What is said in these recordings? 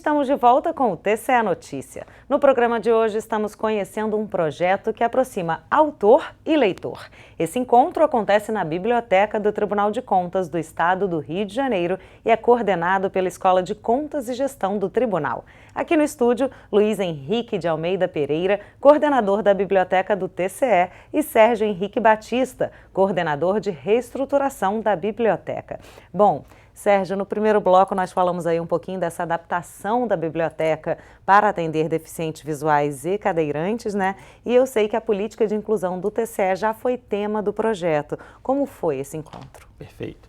estamos de volta com o TCE Notícia. No programa de hoje estamos conhecendo um projeto que aproxima autor e leitor. Esse encontro acontece na Biblioteca do Tribunal de Contas do Estado do Rio de Janeiro e é coordenado pela Escola de Contas e Gestão do Tribunal. Aqui no estúdio, Luiz Henrique de Almeida Pereira, coordenador da Biblioteca do TCE, e Sérgio Henrique Batista, coordenador de reestruturação da biblioteca. Bom, Sérgio, no primeiro bloco nós falamos aí um pouquinho dessa adaptação da biblioteca para atender deficientes visuais e cadeirantes, né? E eu sei que a política de inclusão do TCE já foi tema do projeto. Como foi esse encontro? Perfeito.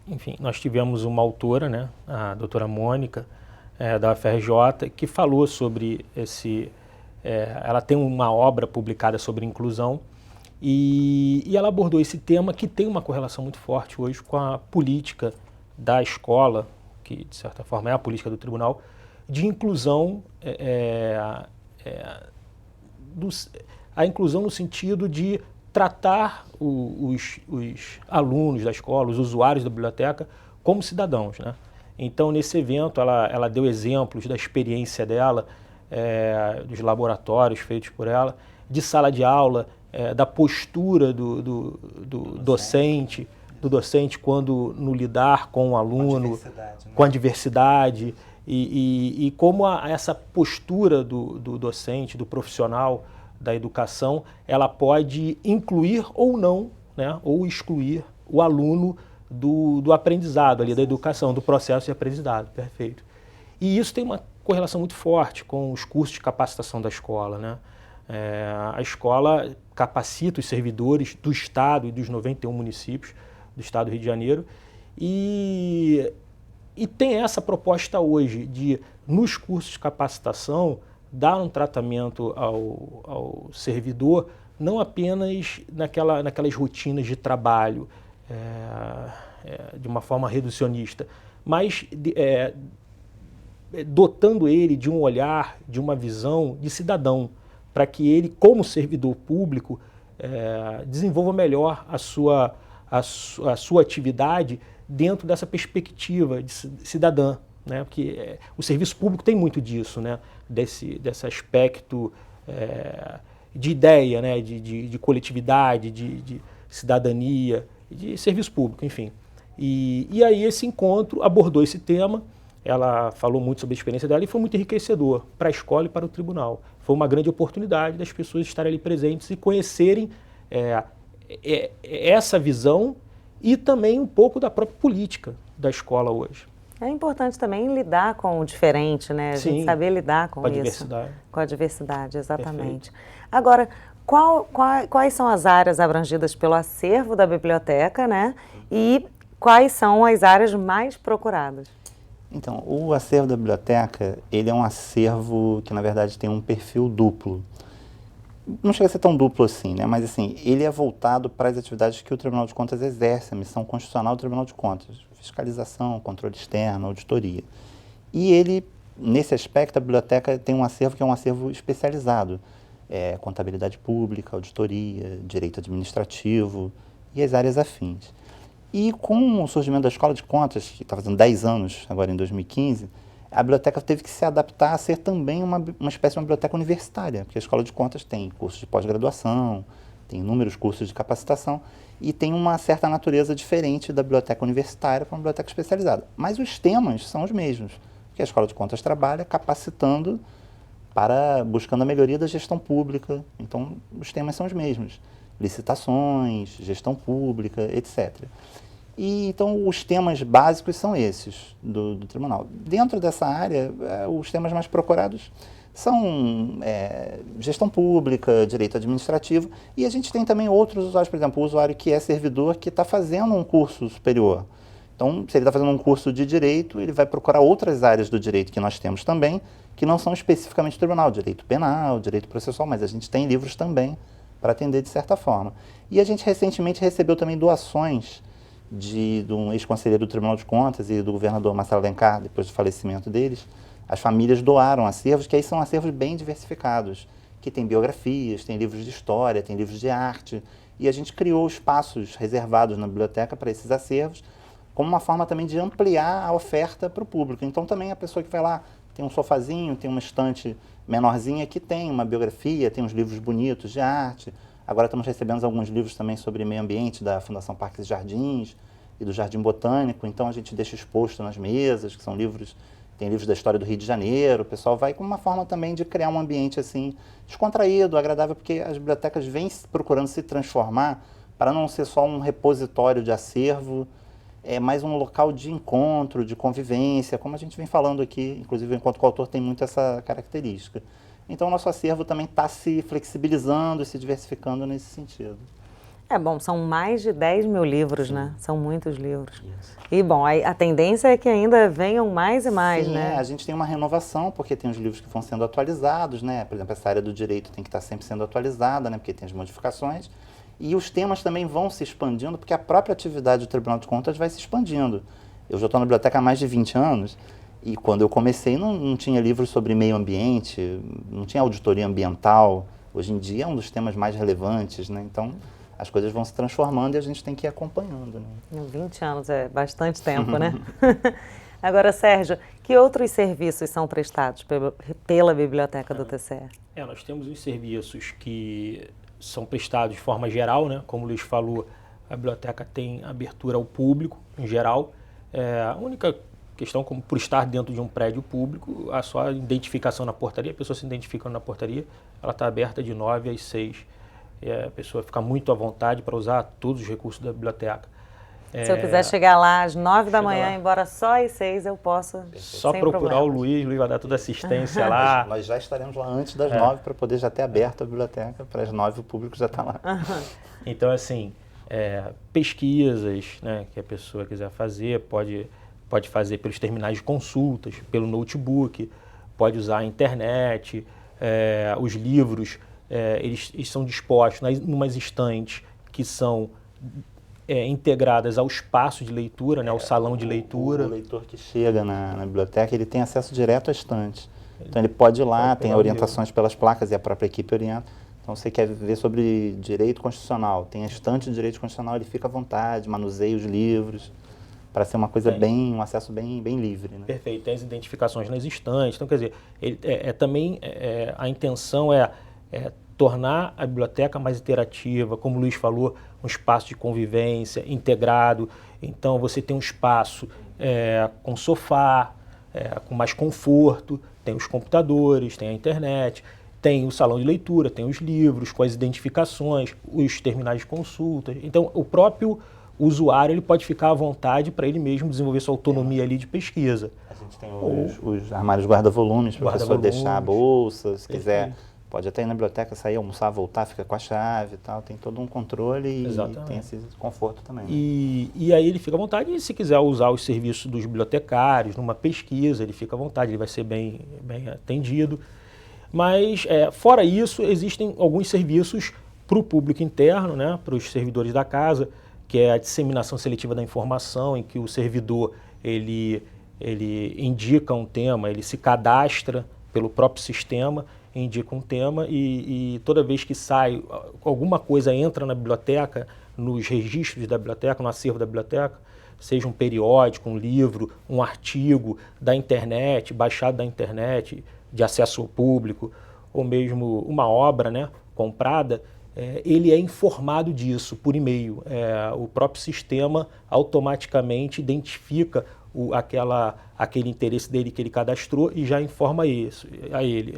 Enfim, nós tivemos uma autora, né, a doutora Mônica, da UFRJ, que falou sobre ela tem uma obra publicada sobre inclusão, e ela abordou esse tema que tem uma correlação muito forte hoje com a política da escola, que de certa forma é a política do tribunal, de inclusão, a inclusão no sentido de tratar os alunos da escola, os usuários da biblioteca, como cidadãos, né? Então, nesse evento, ela deu exemplos da experiência dela, dos laboratórios feitos por ela, de sala de aula, da postura do docente quando no lidar com o aluno, com a diversidade, e como essa postura do docente, do profissional da educação, ela pode incluir ou não, né, ou excluir o aluno do aprendizado ali, da educação, do processo de aprendizado. Perfeito. E isso tem uma correlação muito forte com os cursos de capacitação da escola, né? A escola capacita os servidores do Estado e dos 91 municípios do Estado do Rio de Janeiro e tem essa proposta hoje de, nos cursos de capacitação, dar um tratamento ao servidor, não apenas naquelas rotinas de trabalho, de uma forma reducionista, mas dotando ele de um olhar, de uma visão de cidadão, para que ele, como servidor público, desenvolva melhor a sua atividade dentro dessa perspectiva de cidadã, né? Porque o serviço público tem muito disso, né? Desse aspecto de ideia, né? De coletividade, de cidadania, de serviço público, enfim. E aí esse encontro abordou esse tema. Ela falou muito sobre a experiência dela e foi muito enriquecedor para a escola e para o tribunal. Foi uma grande oportunidade das pessoas estarem ali presentes e conhecerem essa visão e também um pouco da própria política da escola hoje. É importante também lidar com o diferente, né? A gente saber lidar com a isso. Diversidade. Com a diversidade, exatamente. Perfeito. Agora, quais são as áreas abrangidas pelo acervo da biblioteca, né? E quais são as áreas mais procuradas? Então, o acervo da biblioteca, ele é um acervo que, na verdade, tem um perfil duplo. Não chega a ser tão duplo assim, né? Mas, assim, ele é voltado para as atividades que o Tribunal de Contas exerce, a missão constitucional do Tribunal de Contas, fiscalização, controle externo, auditoria. E ele, nesse aspecto, a biblioteca tem um acervo que é um acervo especializado. Contabilidade pública, auditoria, direito administrativo e as áreas afins. E com o surgimento da Escola de Contas, que está fazendo 10 anos, agora em 2015, a biblioteca teve que se adaptar a ser também uma espécie de uma biblioteca universitária, porque a Escola de Contas tem cursos de pós-graduação, tem inúmeros cursos de capacitação, e tem uma certa natureza diferente da biblioteca universitária para uma biblioteca especializada. Mas os temas são os mesmos, porque a Escola de Contas trabalha capacitando buscando a melhoria da gestão pública, então os temas são os mesmos. Licitações, gestão pública, etc. E, então, os temas básicos são esses do tribunal. Dentro dessa área, os temas mais procurados são gestão pública, direito administrativo, e a gente tem também outros usuários, por exemplo, o usuário que é servidor que está fazendo um curso superior. Então, se ele está fazendo um curso de direito, ele vai procurar outras áreas do direito que nós temos também, que não são especificamente do tribunal, direito penal, direito processual, mas a gente tem livros também para atender de certa forma. E a gente recentemente recebeu também doações de um ex-conselheiro do Tribunal de Contas e do governador Marcelo Alencar, depois do falecimento deles. As famílias doaram acervos, que aí são acervos bem diversificados, que tem biografias, tem livros de história, tem livros de arte, e a gente criou espaços reservados na biblioteca para esses acervos, como uma forma também de ampliar a oferta para o público. Então também a pessoa que vai lá, tem um sofazinho, tem uma estante menorzinha que tem uma biografia, tem uns livros bonitos de arte. Agora estamos recebendo alguns livros também sobre meio ambiente da Fundação Parques e Jardins e do Jardim Botânico, então a gente deixa exposto nas mesas, que são livros, tem livros da história do Rio de Janeiro, o pessoal vai com uma forma também de criar um ambiente assim descontraído, agradável, porque as bibliotecas vêm procurando se transformar para não ser só um repositório de acervo, é mais um local de encontro, de convivência, como a gente vem falando aqui, inclusive o Encontro com o Autor tem muito essa característica. Então o nosso acervo também está se flexibilizando e se diversificando nesse sentido. É bom, são mais de 10 mil livros, né? São muitos livros. Isso. E bom, a tendência é que ainda venham mais e mais, Sim, né? a gente tem uma renovação, porque tem os livros que vão sendo atualizados, né? Por exemplo, essa área do direito tem que estar sempre sendo atualizada, né? Porque tem as modificações. E os temas também vão se expandindo, porque a própria atividade do Tribunal de Contas vai se expandindo. Eu já estou na biblioteca há mais de 20 anos, e quando eu comecei não tinha livros sobre meio ambiente, não tinha auditoria ambiental. Hoje em dia é um dos temas mais relevantes, né? Então, as coisas vão se transformando e a gente tem que ir acompanhando, né? 20 anos é bastante tempo, né? Agora, Sérgio, que outros serviços são prestados pela biblioteca do TCE? Nós temos os serviços que são prestados de forma geral, né? Como o Luiz falou, a biblioteca tem abertura ao público, em geral. A única questão, como por estar dentro de um prédio público, a sua identificação na portaria, a pessoa se identificando na portaria, ela está aberta de 9 às 6. A pessoa fica muito à vontade para usar todos os recursos da biblioteca. Se eu quiser chegar lá às 9 da manhã, embora só às 6, eu posso. Só sem procurar problemas. o Luiz vai dar toda a assistência lá. Nós já estaremos lá antes das 9 para poder já ter aberto a biblioteca, para as 9 o público já está lá. Então, assim, pesquisas, né, que a pessoa quiser fazer, pode fazer pelos terminais de consultas, pelo notebook, pode usar a internet, os livros. Eles são dispostos em umas estantes que são integradas ao espaço de leitura, né, ao salão de leitura. O leitor que chega na biblioteca, ele tem acesso direto à estante. Então ele pode ir lá, tem orientações pelas placas e a própria equipe orienta. Então você quer ver sobre direito constitucional, tem a estante de direito constitucional, ele fica à vontade, manuseia os livros, para ser uma coisa um acesso bem livre, né? Perfeito, tem as identificações nas estantes. Então, quer dizer, também a intenção é tornar a biblioteca mais interativa, como o Luiz falou, um espaço de convivência integrado. Então, você tem um espaço com sofá, com mais conforto, tem os computadores, tem a internet, tem o salão de leitura, tem os livros com as identificações, os terminais de consulta. Então, o próprio usuário ele pode ficar à vontade para ele mesmo desenvolver sua autonomia ali de pesquisa. A gente tem os armários guarda-volumes para a pessoa deixar a bolsa, se quiser. Pode até ir na biblioteca, sair, almoçar, voltar, fica com a chave e tal. Tem todo um controle e tem esse conforto também. Né? E aí ele fica à vontade. E se quiser usar os serviços dos bibliotecários numa pesquisa, ele fica à vontade, ele vai ser bem atendido. Mas, fora isso, existem alguns serviços para o público interno, né, para os servidores da casa, que é a disseminação seletiva da informação, em que o servidor ele indica um tema, ele se cadastra pelo próprio sistema, indica um tema e toda vez que sai, alguma coisa entra na biblioteca, nos registros da biblioteca, no acervo da biblioteca, seja um periódico, um livro, um artigo da internet, baixado da internet, de acesso ao público, ou mesmo uma obra, né, comprada, ele é informado disso por e-mail. O próprio sistema automaticamente identifica aquele interesse dele que ele cadastrou e já informa isso a ele.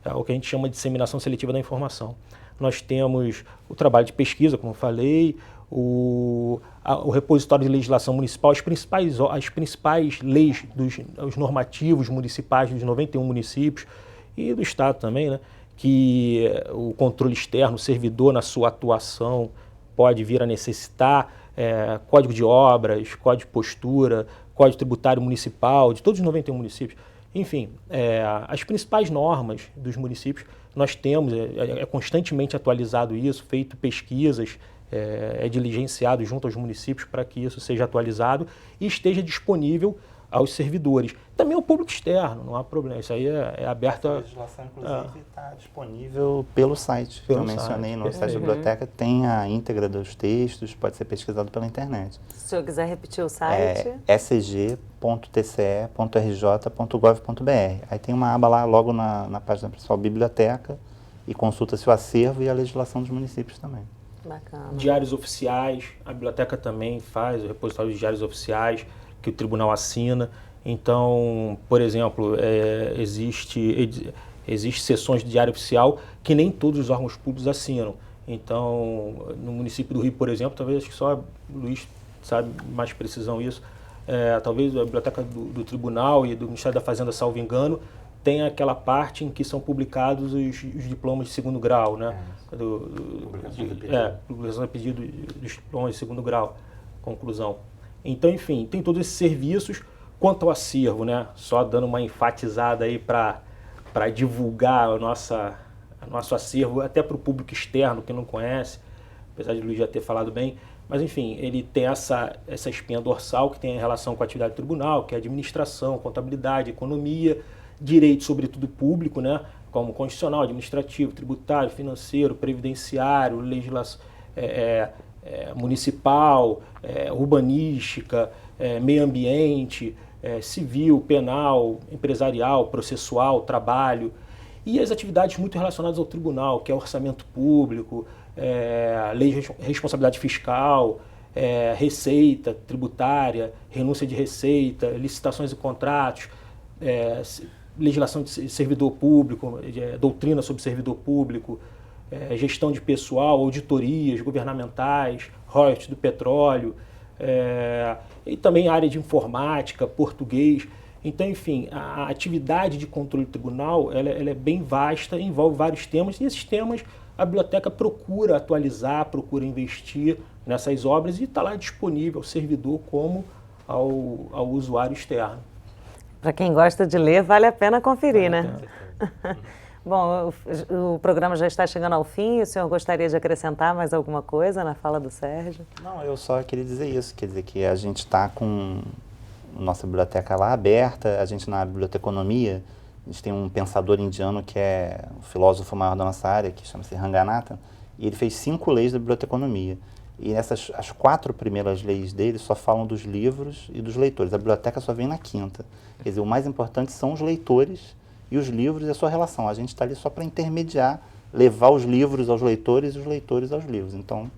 É o que a gente chama de disseminação seletiva da informação. Nós temos o trabalho de pesquisa, como eu falei, o repositório de legislação municipal, as principais leis, os normativos municipais dos 91 municípios e do Estado também, né? Que o controle externo, o servidor na sua atuação pode vir a necessitar, código de obras, código de postura, código tributário municipal, de todos os 91 municípios. Enfim, as principais normas dos municípios nós temos, constantemente atualizado isso, feito pesquisas, diligenciado junto aos municípios para que isso seja atualizado e esteja disponível aos servidores. Também ao público externo, não há problema. Isso aí é aberto A legislação, inclusive, está disponível pelo site que eu mencionei. No site da biblioteca tem a íntegra dos textos, pode ser pesquisado pela internet. Se o senhor quiser repetir o site... É scg.tce.rj.gov.br. Aí tem uma aba lá, logo na página principal, Biblioteca, e consulta-se o acervo e a legislação dos municípios também. Bacana. Diários oficiais, a biblioteca também faz o repositório de diários oficiais que o tribunal assina. Então, por exemplo, existe sessões de diário oficial que nem todos os órgãos públicos assinam. Então, no município do Rio, por exemplo, talvez acho que só o Luiz sabe mais precisão isso, talvez a biblioteca do tribunal e do Ministério da Fazenda, salvo engano, tem aquela parte em que são publicados os diplomas de segundo grau, né? Publicação de pedido dos diplomas de segundo grau, conclusão. Então, enfim, tem todos esses serviços. Quanto ao acervo, né? Só dando uma enfatizada aí para divulgar o nosso acervo, até para o público externo que não conhece, apesar de o Luiz já ter falado bem, mas enfim, ele tem essa espinha dorsal que tem relação com a atividade do tribunal, que é administração, contabilidade, economia, direito, sobretudo público, né? Como constitucional, administrativo, tributário, financeiro, previdenciário, legislação municipal, urbanística, meio ambiente, civil, penal, empresarial, processual, trabalho, e as atividades muito relacionadas ao tribunal, que é orçamento público, lei de responsabilidade fiscal, receita tributária, renúncia de receita, licitações e contratos, legislação de servidor público, doutrina sobre servidor público, gestão de pessoal, auditorias governamentais, royalties do petróleo, e também área de informática, português. Então, enfim, a atividade de controle do tribunal ela é bem vasta, envolve vários temas, e esses temas a biblioteca procura atualizar, procura investir nessas obras e está lá disponível ao servidor como ao usuário externo. Para quem gosta de ler, vale a pena conferir, né? Bom, o programa já está chegando ao fim. O senhor gostaria de acrescentar mais alguma coisa na fala do Sérgio? Não, eu só queria dizer isso. Quer dizer que a gente está com nossa biblioteca lá aberta. A gente na biblioteconomia, a gente tem um pensador indiano que é o filósofo maior da nossa área, que chama-se Ranganathan, e ele fez 5 leis da biblioteconomia. E as 4 primeiras leis dele só falam dos livros e dos leitores. A biblioteca só vem na 5ª. Quer dizer, o mais importante são os leitores e os livros e a sua relação. A gente está ali só para intermediar, levar os livros aos leitores e os leitores aos livros. Então,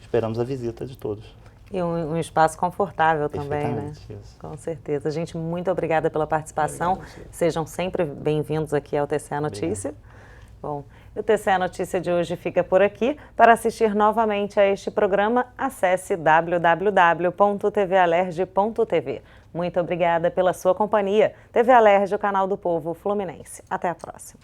esperamos a visita de todos. E um espaço confortável também, né? Isso. Com certeza. Gente, muito obrigada pela participação. Sejam sempre bem-vindos aqui ao TCE Notícia. Bom, o TCE Notícia de hoje fica por aqui. Para assistir novamente a este programa, acesse www.tvalerj.tv. Muito obrigada pela sua companhia. TV Alerj, o canal do povo fluminense. Até a próxima.